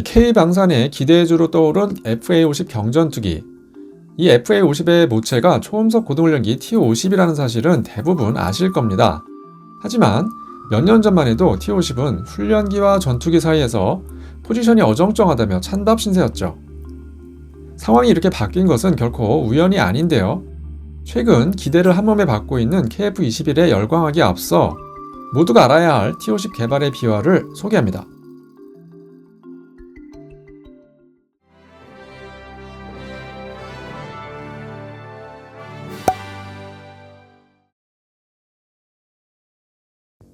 K방산의 기대주로 떠오른 FA-50 경전투기. 이 FA-50의 모체가 초음속 고등훈련기 T-50이라는 사실은 대부분 아실 겁니다. 하지만 몇 년 전만 해도 T-50은 훈련기와 전투기 사이에서 포지션이 어정쩡하다며 찬밥 신세였죠. 상황이 이렇게 바뀐 것은 결코 우연이 아닌데요. 최근 기대를 한몸에 받고 있는 KF-21에 열광하기에 앞서 모두가 알아야 할 T-50 개발의 비화를 소개합니다.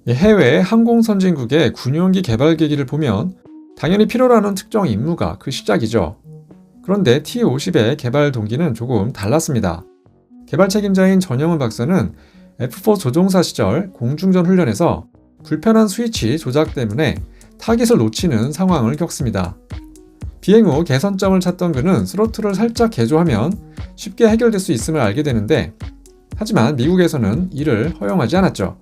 해외 항공선진국의 군용기 개발 계기를 보면 당연히 필요로 하는 특정 임무가 그 시작이죠. 그런데 T-50의 개발 동기는 조금 달랐습니다. 개발 책임자인 전영훈 박사는 F4 조종사 시절 공중전 훈련에서 불편한 스위치 조작 때문에 타깃을 놓치는 상황을 겪습니다. 비행 후 개선점을 찾던 그는 스로틀을 살짝 개조하면 쉽게 해결될 수 있음을 알게 되는데, 하지만 미국에서는 이를 허용하지 않았죠.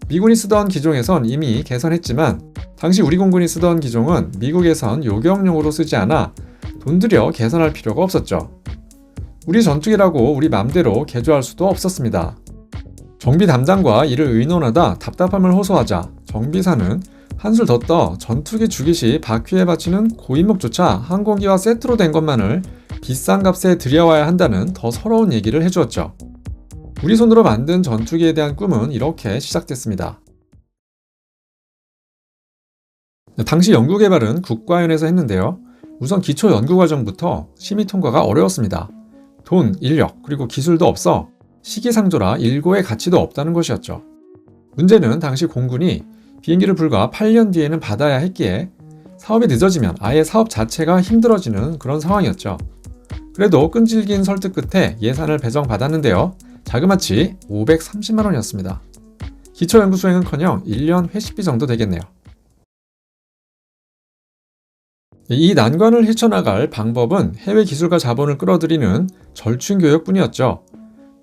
미군이 쓰던 기종에선 이미 개선했지만 당시 우리 공군이 쓰던 기종은 미국에선 요격용으로 쓰지 않아 돈 들여 개선할 필요가 없었죠. 우리 전투기라고 우리 맘대로 개조할 수도 없었습니다. 정비 담당과 이를 의논하다 답답함을 호소하자 정비사는 한술 더 떠 전투기 주기 시 바퀴에 받치는 고인목조차 항공기와 세트로 된 것만을 비싼 값에 들여와야 한다는 더 서러운 얘기를 해주었죠. 우리 손으로 만든 전투기에 대한 꿈은 이렇게 시작됐습니다. 당시 연구개발은 국과연에서 했는데요. 우선 기초 연구과정부터 심의 통과가 어려웠습니다. 돈, 인력, 그리고 기술도 없어 시기상조라 일고의 가치도 없다는 것이었죠. 문제는 당시 공군이 비행기를 불과 8년 뒤에는 받아야 했기에 사업이 늦어지면 아예 사업 자체가 힘들어지는 그런 상황이었죠. 그래도 끈질긴 설득 끝에 예산을 배정받았는데요. 자그마치 530만 원이었습니다. 기초연구 수행은커녕 1년 회식비 정도 되겠네요. 이 난관을 헤쳐나갈 방법은 해외 기술과 자본을 끌어들이는 절충 교육뿐이었죠.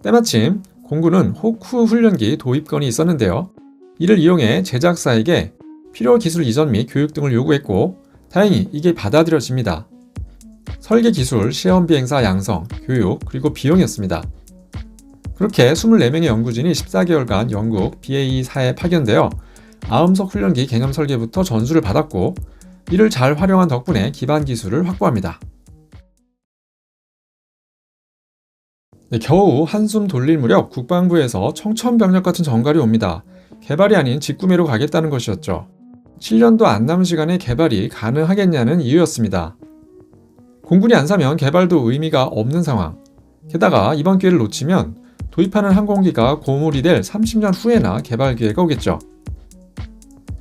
때마침 공군은 호크 훈련기 도입건이 있었는데요. 이를 이용해 제작사에게 필요 기술 이전 및 교육 등을 요구했고, 다행히 이게 받아들여집니다. 설계 기술, 시험 비행사 양성, 교육, 그리고 비용이었습니다. 그렇게 24명의 연구진이 14개월간 영국 BAE4에 파견되어 아음석 훈련기 개념 설계부터 전수를 받았고, 이를 잘 활용한 덕분에 기반 기술을 확보합니다. 겨우 한숨 돌릴 무렵 국방부에서 청천벽력 같은 전갈이 옵니다. 개발이 아닌 직구매로 가겠다는 것이었죠. 7년도 안 남은 시간에 개발이 가능하겠냐는 이유였습니다. 공군이 안 사면 개발도 의미가 없는 상황. 게다가 이번 기회를 놓치면 도입하는 항공기가 고물이 될 30년 후에나 개발 기회가 오겠죠.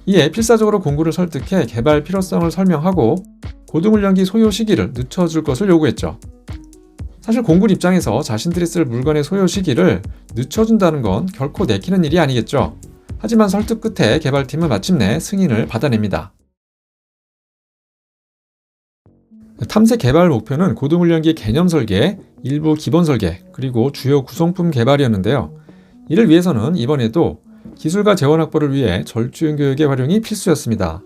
이에 필사적으로 공군을 설득해 개발 필요성을 설명하고 고등훈련기 소요 시기를 늦춰줄 것을 요구했죠. 사실 공군 입장에서 자신들이 쓸 물건의 소요 시기를 늦춰준다는 건 결코 내키는 일이 아니겠죠. 하지만 설득 끝에 개발팀은 마침내 승인을 받아냅니다. 탐색 개발 목표는 고등훈련기 개념 설계, 일부 기본 설계, 그리고 주요 구성품 개발이었는데요. 이를 위해서는 이번에도 기술과 재원 확보를 위해 절충 교육의 활용이 필수였습니다.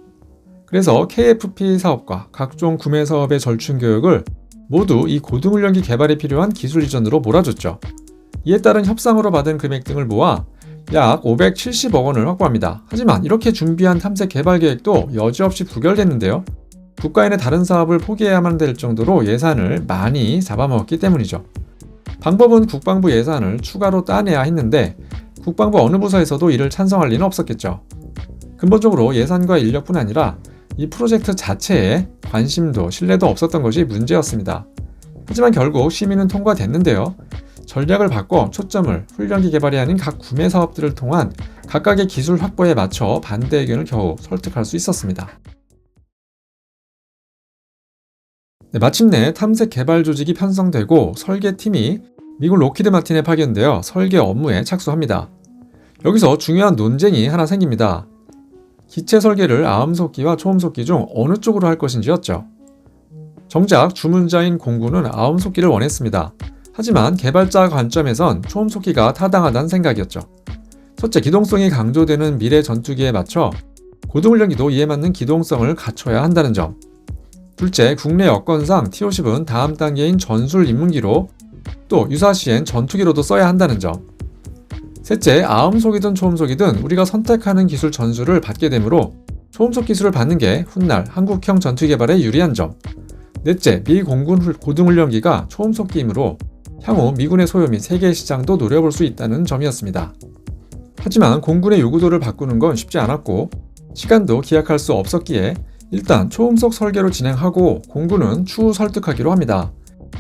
그래서 KFP 사업과 각종 구매 사업의 절충 교육을 모두 이 고등훈련기 개발에 필요한 기술 이전으로 몰아줬죠. 이에 따른 협상으로 받은 금액 등을 모아 약 570억 원을 확보합니다. 하지만 이렇게 준비한 탐색 개발 계획도 여지없이 부결됐는데요. 국가연의 다른 사업을 포기해야만 될 정도로 예산을 많이 잡아먹었기 때문이죠. 방법은 국방부 예산을 추가로 따내야 했는데 국방부 어느 부서에서도 이를 찬성할 리는 없었겠죠. 근본적으로 예산과 인력뿐 아니라 이 프로젝트 자체에 관심도 신뢰도 없었던 것이 문제였습니다. 하지만 결국 심의는 통과됐는데요. 전략을 바꿔 초점을 훈련기 개발이 아닌 각 구매 사업들을 통한 각각의 기술 확보에 맞춰 반대 의견을 겨우 설득할 수 있었습니다. 마침내 탐색 개발 조직이 편성되고 설계팀이 미국 로키드 마틴에 파견되어 설계 업무에 착수합니다. 여기서 중요한 논쟁이 하나 생깁니다. 기체 설계를 아음속기와 초음속기 중 어느 쪽으로 할 것인지였죠. 정작 주문자인 공군은 아음속기를 원했습니다. 하지만 개발자 관점에선 초음속기가 타당하다는 생각이었죠. 첫째, 기동성이 강조되는 미래 전투기에 맞춰 고등훈련기도 이에 맞는 기동성을 갖춰야 한다는 점. 둘째, 국내 여건상 T50은 다음 단계인 전술 입문기로 또 유사시엔 전투기로도 써야 한다는 점. 셋째, 아음속이든 초음속이든 우리가 선택하는 기술 전술을 받게 되므로 초음속 기술을 받는 게 훗날 한국형 전투기 개발에 유리한 점. 넷째, 미 공군 고등훈련기가 초음속기이므로 향후 미군의 소요 및 세계 시장도 노려볼 수 있다는 점이었습니다. 하지만 공군의 요구도를 바꾸는 건 쉽지 않았고 시간도 기약할 수 없었기에 일단 초음속 설계로 진행하고 공군은 추후 설득하기로 합니다.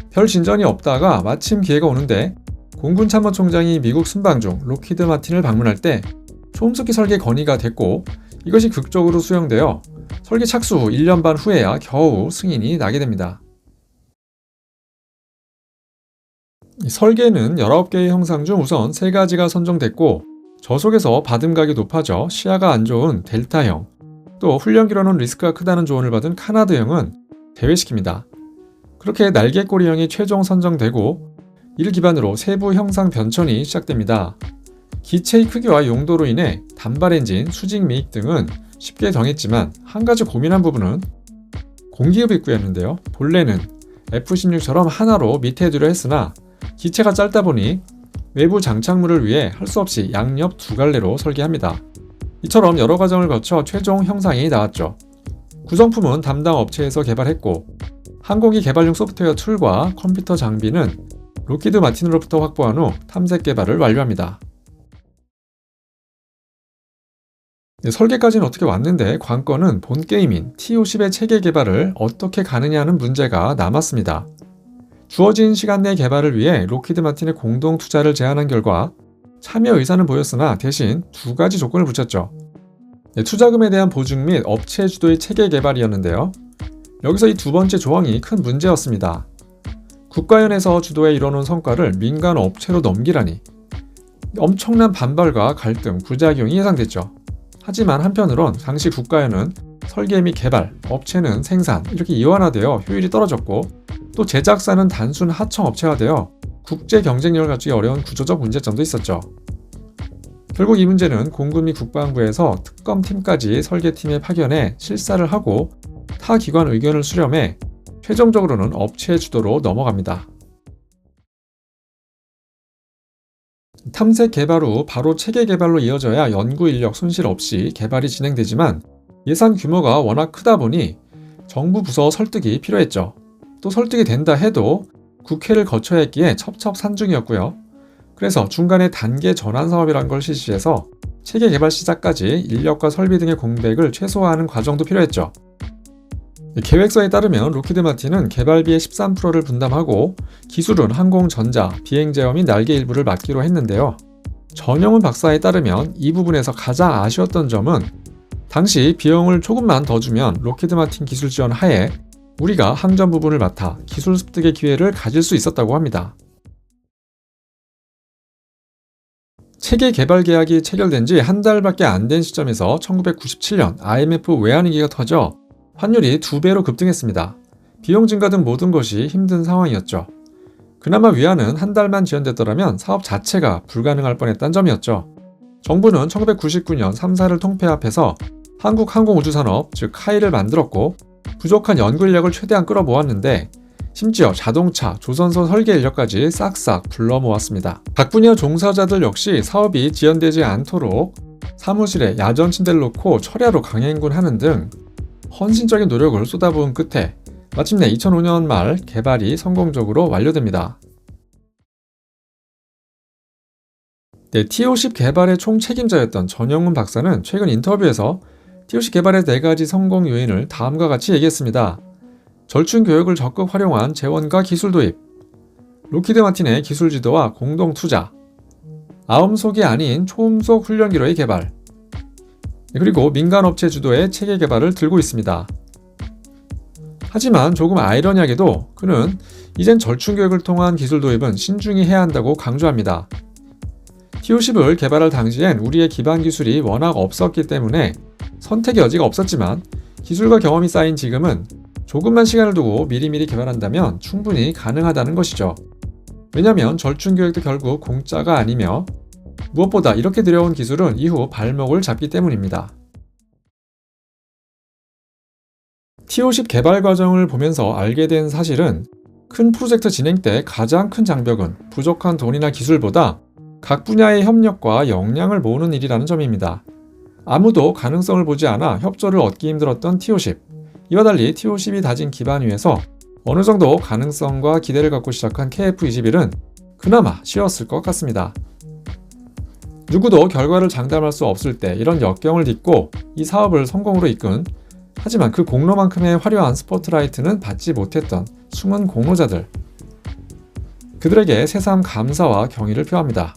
별 진전이 없다가 마침 기회가 오는데 공군 참모총장이 미국 순방중 록히드 마틴을 방문할 때 초음속기 설계 건의가 됐고 이것이 극적으로 수용되어 설계 착수 후 1년 반 후에야 겨우 승인이 나게 됩니다. 설계는 19개의 형상 중 우선 3가지가 선정됐고 저속에서 받음각이 높아져 시야가 안 좋은 델타형, 또 훈련기로는 리스크가 크다는 조언을 받은 카나드형은 제외시킵니다. 그렇게 날개꼬리형이 최종 선정되고 이를 기반으로 세부 형상 변천이 시작됩니다. 기체의 크기와 용도로 인해 단발 엔진, 수직 미익 등은 쉽게 정했지만 한 가지 고민한 부분은 공기흡 입구였는데요. 본래는 F-16처럼 하나로 밑에 두려 했으나 기체가 짧다 보니 외부 장착물을 위해 할 수 없이 양옆 2갈래로 설계합니다. 이처럼 여러 과정을 거쳐 최종 형상이 나왔죠. 구성품은 담당 업체에서 개발했고 항공기 개발용 소프트웨어 툴과 컴퓨터 장비는 록히드 마틴으로부터 확보한 후 탐색 개발을 완료합니다. 설계까지는 어떻게 왔는데 관건은 본 게임인 T-50의 체계 개발을 어떻게 가느냐는 문제가 남았습니다. 주어진 시간 내 개발을 위해 록히드 마틴의 공동 투자를 제안한 결과 참여 의사는 보였으나 대신 2가지 조건을 붙였죠. 투자금에 대한 보증 및 업체 주도의 체계 개발이었는데요. 여기서 이 2번째 조항이 큰 문제였습니다. 국가연에서 주도해 이뤄놓은 성과를 민간 업체로 넘기라니 엄청난 반발과 갈등, 부작용이 예상됐죠. 하지만 한편으론 당시 국가연은 설계 및 개발, 업체는 생산 이렇게 이완화되어 효율이 떨어졌고 또 제작사는 단순 하청업체화되어 국제 경쟁력을 갖추기 어려운 구조적 문제점도 있었죠. 결국 이 문제는 공군 및 국방부에서 특검팀까지 설계팀에 파견해 실사를 하고 타 기관 의견을 수렴해 최종적으로는 업체 주도로 넘어갑니다. 탐색 개발 후 바로 체계 개발로 이어져야 연구 인력 손실 없이 개발이 진행되지만 예산 규모가 워낙 크다 보니 정부 부서 설득이 필요했죠. 또 설득이 된다 해도 국회를 거쳐야 했기에 첩첩산중이었고요. 그래서 중간에 단계 전환 사업이란 걸 실시해서 체계 개발 시작까지 인력과 설비 등의 공백을 최소화하는 과정도 필요했죠. 계획서에 따르면 록히드 마틴은 개발비의 13%를 분담하고 기술은 항공전자, 비행제어 및 날개 일부를 맡기로 했는데요. 전영훈 박사에 따르면 이 부분에서 가장 아쉬웠던 점은 당시 비용을 조금만 더 주면 록히드 마틴 기술 지원 하에 우리가 항전 부분을 맡아 기술 습득의 기회를 가질 수 있었다고 합니다. 체계 개발 계약이 체결된 지 한 달밖에 안 된 시점에서 1997년 IMF 외환위기가 터져 환율이 2배로 급등했습니다. 비용 증가 등 모든 것이 힘든 상황이었죠. 그나마 위안은 한 달만 지연됐더라면 사업 자체가 불가능할 뻔했다는 점이었죠. 정부는 1999년 3사를 통폐합해서 한국항공우주산업 즉 카이를 만들었고 부족한 연구 인력을 최대한 끌어모았는데 심지어 자동차, 조선소 설계 인력까지 싹싹 불러 모았습니다. 각 분야 종사자들 역시 사업이 지연되지 않도록 사무실에 야전 침대를 놓고 철야로 강행군하는 등 헌신적인 노력을 쏟아부은 끝에 마침내 2005년 말 개발이 성공적으로 완료됩니다. T-50 개발의 총책임자였던 전영훈 박사는 최근 인터뷰에서 T-50 개발의 4가지 성공 요인을 다음과 같이 얘기했습니다. 절충 교육을 적극 활용한 재원과 기술 도입, 록히드 마틴의 기술 지도와 공동 투자, 아음속이 아닌 초음속 훈련기로의 개발, 그리고 민간 업체 주도의 체계 개발을 들고 있습니다. 하지만 조금 아이러니하게도 그는 이젠 절충 교육을 통한 기술 도입은 신중히 해야 한다고 강조합니다. T-50을 개발할 당시엔 우리의 기반 기술이 워낙 없었기 때문에 선택의 여지가 없었지만 기술과 경험이 쌓인 지금은 조금만 시간을 두고 미리미리 개발한다면 충분히 가능하다는 것이죠. 왜냐하면 절충 교육도 결국 공짜가 아니며 무엇보다 이렇게 들여온 기술은 이후 발목을 잡기 때문입니다. T50 개발 과정을 보면서 알게 된 사실은 큰 프로젝트 진행 때 가장 큰 장벽은 부족한 돈이나 기술보다 각 분야의 협력과 역량을 모으는 일이라는 점입니다. 아무도 가능성을 보지 않아 협조를 얻기 힘들었던 T50. 이와 달리 T50이 다진 기반 위에서 어느 정도 가능성과 기대를 갖고 시작한 KF21은 그나마 쉬웠을 것 같습니다. 누구도 결과를 장담할 수 없을 때 이런 역경을 딛고 이 사업을 성공으로 이끈, 하지만 그 공로만큼의 화려한 스포트라이트는 받지 못했던 숨은 공로자들, 그들에게 새삼 감사와 경의를 표합니다.